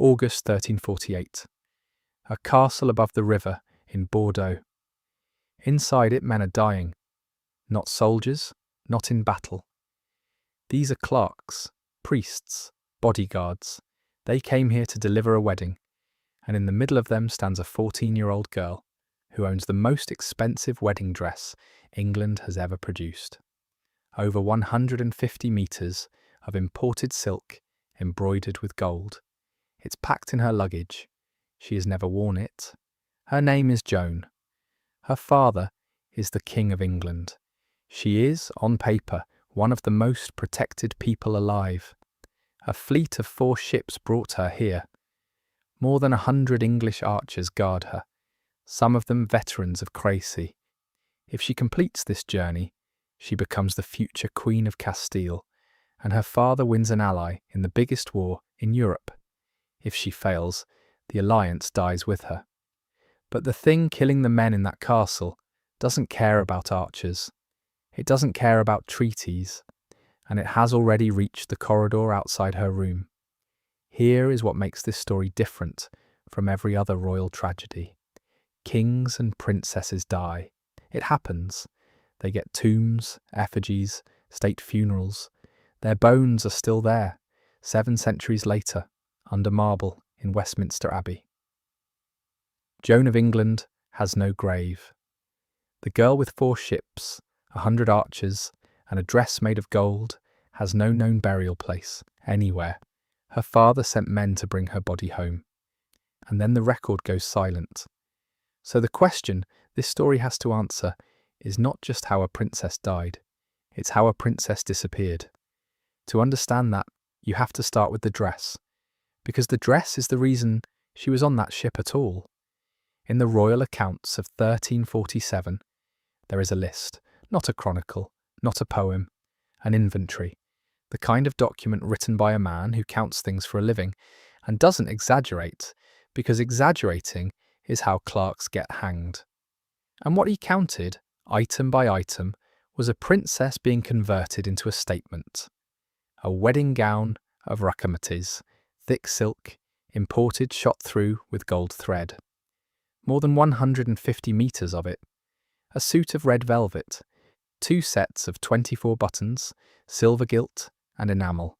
August 1348. A castle above the river in Bordeaux. Inside it men are dying. Not soldiers, not in battle. These are clerks, priests, bodyguards. They came here to deliver a wedding, and in the middle of them stands a 14-year-old girl who owns the most expensive wedding dress England has ever produced. Over 150 metres of imported silk embroidered with gold. It's packed in her luggage. She has never worn it. Her name is Joan. Her father is the King of England. She is, on paper, one of the most protected people alive. A fleet of 4 ships brought her here. More than 100 English archers guard her, some of them veterans of Crécy. If she completes this journey, she becomes the future Queen of Castile, and her father wins an ally in the biggest war in Europe. If she fails, the alliance dies with her. But the thing killing the men in that castle doesn't care about archers. It doesn't care about treaties, and it has already reached the corridor outside her room. Here is what makes this story different from every other royal tragedy. Kings and princesses die. It happens. They get tombs, effigies, state funerals. Their bones are still there, 7 centuries later, under marble in Westminster Abbey. Joan of England has no grave. The girl with 4 ships, 100 archers, and a dress made of gold has no known burial place anywhere. Her father sent men to bring her body home. And then the record goes silent. So the question this story has to answer is not just how a princess died, it's how a princess disappeared. To understand that, you have to start with the dress, because the dress is the reason she was on that ship at all. In the royal accounts of 1347, there is a list, not a chronicle, not a poem, an inventory, the kind of document written by a man who counts things for a living and doesn't exaggerate, because exaggerating is how clerks get hanged. And what he counted, item by item, was a princess being converted into a statement. A wedding gown of racamaties, thick silk, imported shot through with gold thread. More than 150 metres of it. A suit of red velvet, 2 sets of 24 buttons, silver gilt and enamel.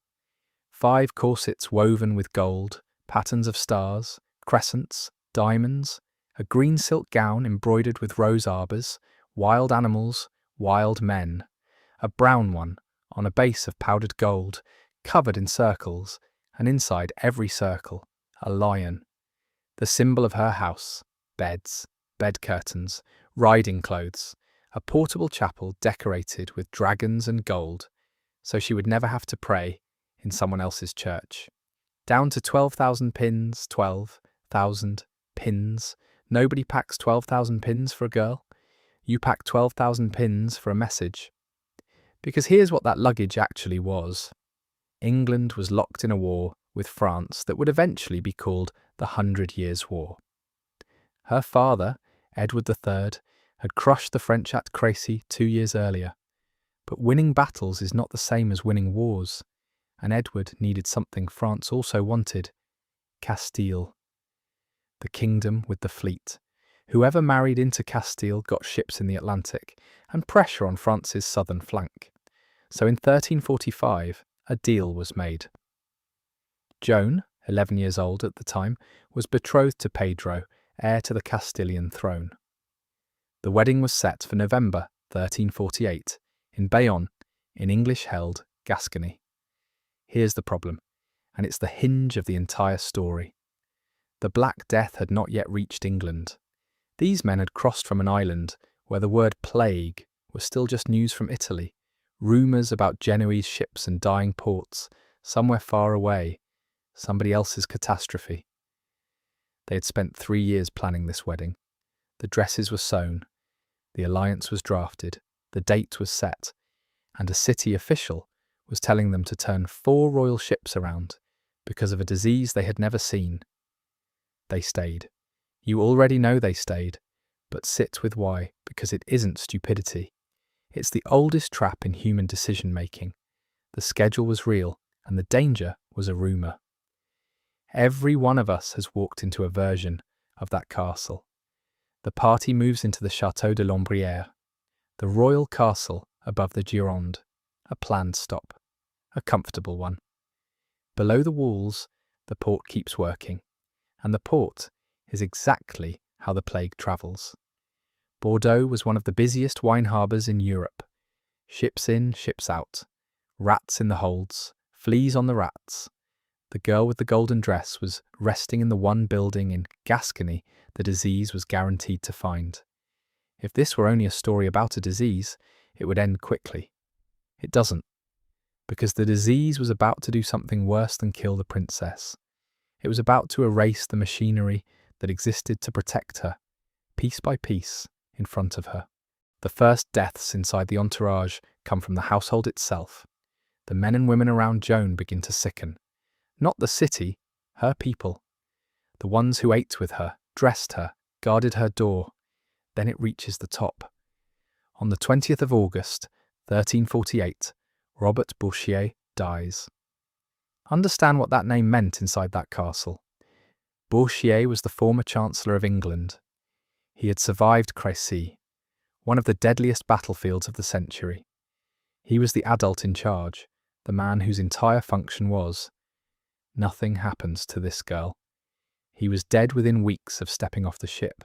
5 corsets woven with gold, patterns of stars, crescents, diamonds, a green silk gown embroidered with rose arbours, wild animals, wild men, a brown one on a base of powdered gold, covered in circles, and inside every circle, a lion. The symbol of her house, beds, bed curtains, riding clothes, a portable chapel decorated with dragons and gold, so she would never have to pray in someone else's church. Down to 12,000 pins, 12,000 pins. Nobody packs 12,000 pins for a girl. You pack 12,000 pins for a message. Because here's what that luggage actually was. England was locked in a war with France that would eventually be called the 100 Years' War. Her father, Edward III, had crushed the French at Crécy 2 years earlier. But winning battles is not the same as winning wars, and Edward needed something France also wanted: Castile. The kingdom with the fleet. Whoever married into Castile got ships in the Atlantic and pressure on France's southern flank. So in 1345, a deal was made. Joan, 11 years old at the time, was betrothed to Pedro, heir to the Castilian throne. The wedding was set for November 1348 in Bayonne, in English-held Gascony. Here's the problem, and it's the hinge of the entire story. The Black Death had not yet reached England. These men had crossed from an island where the word plague was still just news from Italy, rumours about Genoese ships and dying ports, somewhere far away, somebody else's catastrophe. They had spent 3 years planning this wedding. The dresses were sewn, the alliance was drafted, the date was set, and a city official was telling them to turn 4 royal ships around because of a disease they had never seen. They stayed. You already know they stayed, but sit with why, because it isn't stupidity. It's the oldest trap in human decision-making. The schedule was real, and the danger was a rumour. Every one of us has walked into a version of that castle. The party moves into the Château de l'Ombrière, the royal castle above the Gironde, a planned stop, a comfortable one. Below the walls, the port keeps working, and the port is exactly how the plague travels. Bordeaux was one of the busiest wine harbours in Europe. Ships in, ships out, rats in the holds, fleas on the rats. The girl with the golden dress was resting in the one building in Gascony the disease was guaranteed to find. If this were only a story about a disease, it would end quickly. It doesn't, because the disease was about to do something worse than kill the princess. It was about to erase the machinery that existed to protect her, piece by piece, in front of her. The first deaths inside the entourage come from the household itself. The men and women around Joan begin to sicken. Not the city, her people. The ones who ate with her, dressed her, guarded her door. Then it reaches the top. On the 20th of August, 1348, Robert Bourchier dies. Understand what that name meant inside that castle. Bourchier was the former Chancellor of England. He had survived Crécy, one of the deadliest battlefields of the century. He was the adult in charge, the man whose entire function was, nothing happens to this girl. He was dead within weeks of stepping off the ship,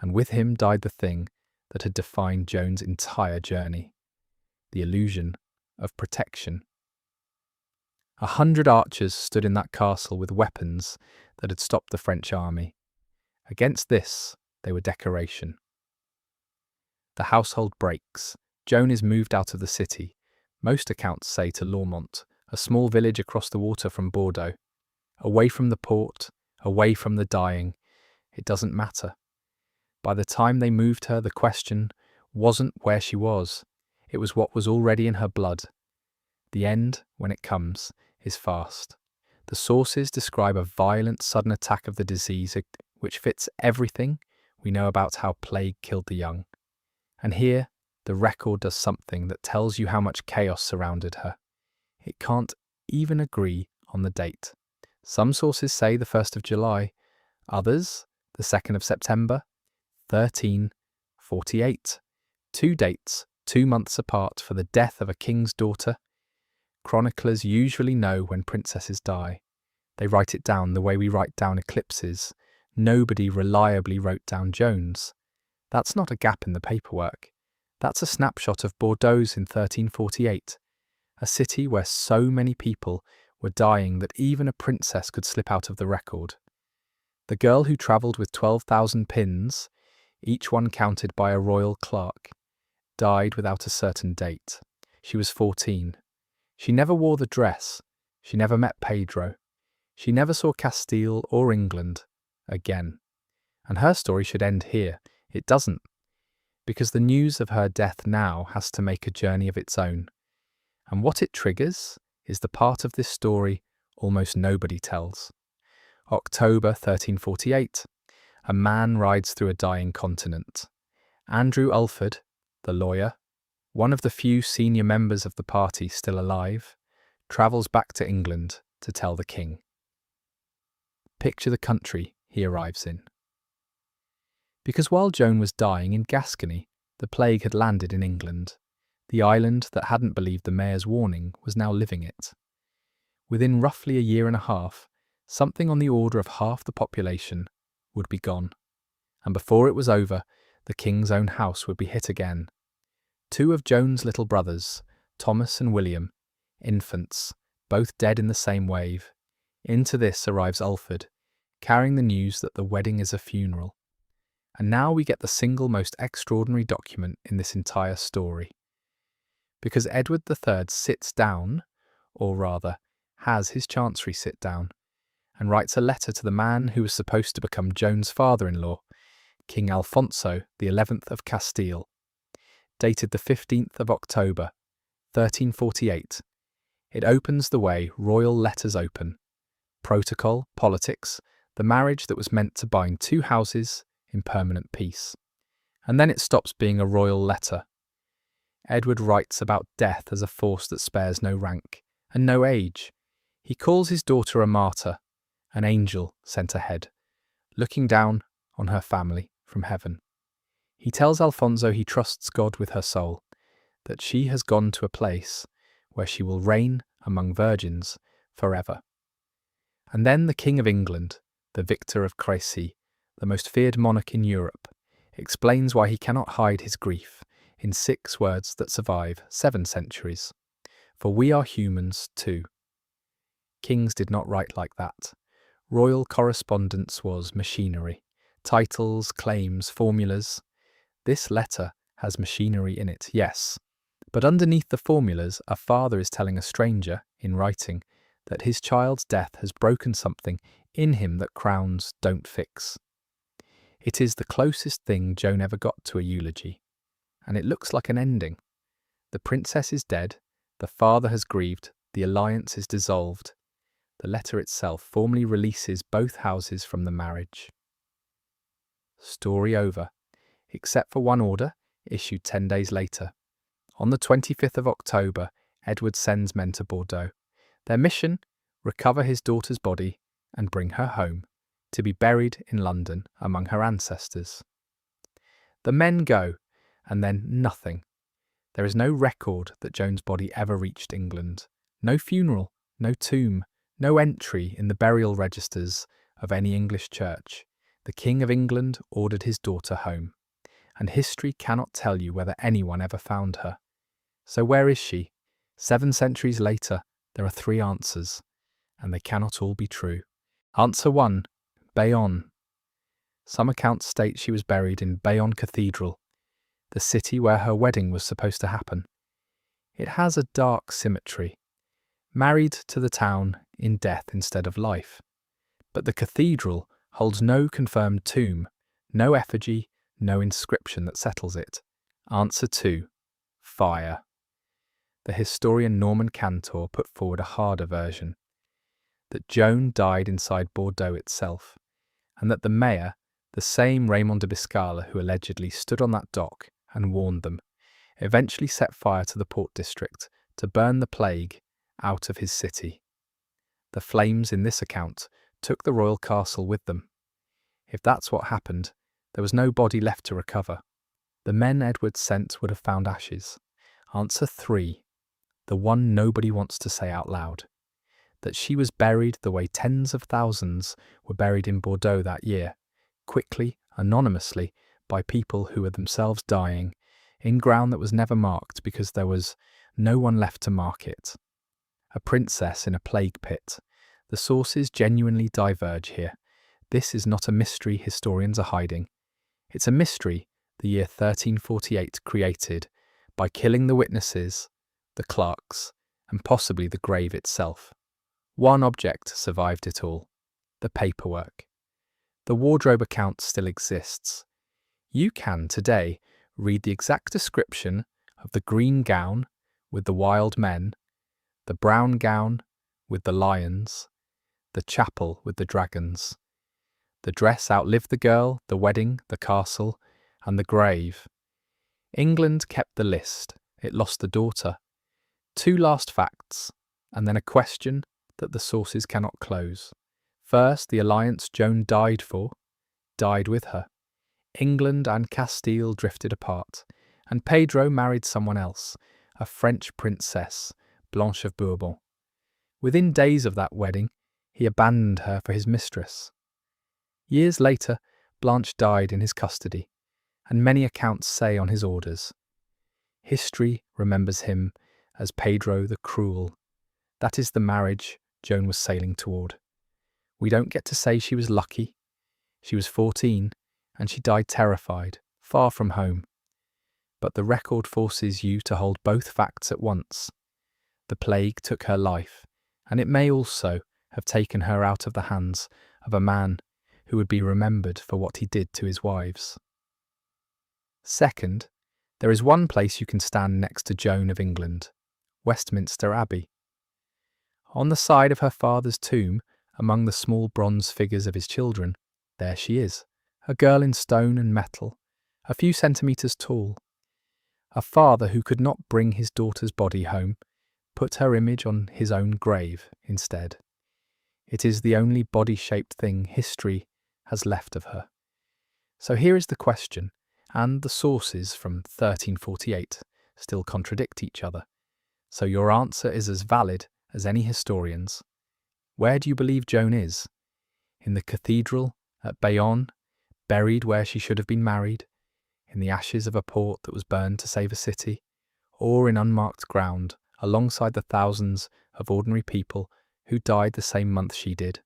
and with him died the thing that had defined Joan's entire journey, the illusion of protection. 100 archers stood in that castle with weapons that had stopped the French army. Against this, they were decoration. The household breaks. Joan is moved out of the city, most accounts say to Lormont, a small village across the water from Bordeaux. Away from the port, away from the dying, it doesn't matter. By the time they moved her, the question wasn't where she was, it was what was already in her blood. The end, when it comes, is fast. The sources describe a violent, sudden attack of the disease which fits everything we know about how plague killed the young. And here, the record does something that tells you how much chaos surrounded her. It can't even agree on the date. Some sources say the 1st of July, others the 2nd of September, 1348. 2 dates, 2 months apart for the death of a king's daughter. Chroniclers usually know when princesses die. They write it down the way we write down eclipses. Nobody reliably wrote down Joan's. That's not a gap in the paperwork. That's a snapshot of Bordeaux in 1348, a city where so many people were dying that even a princess could slip out of the record. The girl who travelled with 12,000 pins, each one counted by a royal clerk, died without a certain date. She was 14. She never wore the dress. She never met Pedro. She never saw Castile or England again. And her story should end here. It doesn't, because the news of her death now has to make a journey of its own. And what it triggers is the part of this story almost nobody tells. October 1348. A man rides through a dying continent. Andrew Ulford, the lawyer, one of the few senior members of the party still alive, travels back to England to tell the king. Picture the country he arrives in. Because while Joan was dying in Gascony, the plague had landed in England. The island that hadn't believed the mayor's warning was now living it. Within roughly a year and a half, something on the order of half the population would be gone. And before it was over, the king's own house would be hit again. 2 of Joan's little brothers, Thomas and William, infants, both dead in the same wave. Into this arrives Ulford, carrying the news that the wedding is a funeral. And now we get the single most extraordinary document in this entire story. Because Edward III sits down, or rather, has his chancery sit down, and writes a letter to the man who was supposed to become Joan's father-in-law, King Alfonso XI of Castile, dated the 15th of October, 1348. It opens the way royal letters open. Protocol, politics, the marriage that was meant to bind 2 houses in permanent peace. And then it stops being a royal letter. Edward writes about death as a force that spares no rank and no age. He calls his daughter a martyr, An angel sent ahead, looking down on her family from heaven. He tells Alfonso he trusts God with her soul, that she has gone to a place where she will reign among virgins forever. And then the King of England, the victor of Crécy, the most feared monarch in Europe, explains why he cannot hide his grief in 6 words that survive 7 centuries. For we are humans too. Kings did not write like that. Royal correspondence was machinery. Titles, claims, formulas. This letter has machinery in it, yes. But underneath the formulas, a father is telling a stranger, in writing, that his child's death has broken something in him that crowns don't fix. It is the closest thing Joan ever got to a eulogy, and it looks like an ending. The princess is dead, the father has grieved, the alliance is dissolved. The letter itself formally releases both houses from the marriage. Story over, except for one order, issued 10 days later. On the 25th of October, Edward sends men to Bordeaux. Their mission, recover his daughter's body and bring her home, to be buried in London among her ancestors. The men go, and then nothing. There is no record that Joan's body ever reached England. No funeral, no tomb, no entry in the burial registers of any English church. The King of England ordered his daughter home, and history cannot tell you whether anyone ever found her. So where is she? 7 centuries later, there are 3 answers, and they cannot all be true. Answer 1, Bayonne. Some accounts state she was buried in Bayonne Cathedral, the city where her wedding was supposed to happen. It has a dark symmetry. Married to the town in death instead of life. But the cathedral holds no confirmed tomb, no effigy, no inscription that settles it. Answer 2, fire. The historian Norman Cantor put forward a harder version, that Joan died inside Bordeaux itself, and that the mayor, the same Raymond de Biscala who allegedly stood on that dock and warned them, eventually set fire to the port district to burn the plague out of his city. The flames in this account took the royal castle with them. If that's what happened, there was no body left to recover. The men Edward sent would have found ashes. Answer 3, the one nobody wants to say out loud, that she was buried the way tens of thousands were buried in Bordeaux that year, quickly, anonymously, by people who were themselves dying, in ground that was never marked because there was no one left to mark it. A princess in a plague pit. The sources genuinely diverge here. This is not a mystery historians are hiding. It's a mystery the year 1348 created by killing the witnesses, the clerks, and possibly the grave itself. One object survived it all, the paperwork. The wardrobe account still exists. You can, today, read the exact description of the green gown with the wild men, the brown gown with the lions, the chapel with the dragons. The dress outlived the girl, the wedding, the castle, and the grave. England kept the list, it lost the daughter. 2 last facts, and then a question that the sources cannot close. First, the alliance Joan died for, died with her. England and Castile drifted apart, and Pedro married someone else, a French princess, Blanche of Bourbon. Within days of that wedding, he abandoned her for his mistress. Years later, Blanche died in his custody, and many accounts say on his orders. History remembers him as Pedro the Cruel. That is the marriage Joan was sailing toward. We don't get to say she was lucky. She was 14, and she died terrified, far from home. But the record forces you to hold both facts at once. The plague took her life, and it may also have taken her out of the hands of a man who would be remembered for what he did to his wives. Second, there is one place you can stand next to Joan of England, Westminster Abbey. On the side of her father's tomb, among the small bronze figures of his children, there she is, a girl in stone and metal, a few centimetres tall. A father who could not bring his daughter's body home put her image on his own grave instead. It is the only body-shaped thing history has left of her. So here is the question, and the sources from 1348 still contradict each other. So your answer is as valid as any historian's. Where do you believe Joan is? In the cathedral at Bayonne, buried where she should have been married? In the ashes of a port that was burned to save a city? Or in unmarked ground, alongside the thousands of ordinary people who died the same month she did?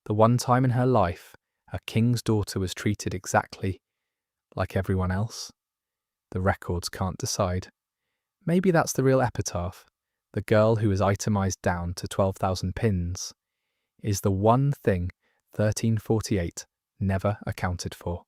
The one time in her life a king's daughter was treated exactly like everyone else? The records can't decide. Maybe that's the real epitaph. The girl who is itemised down to 12,000 pins is the one thing 1348 never accounted for.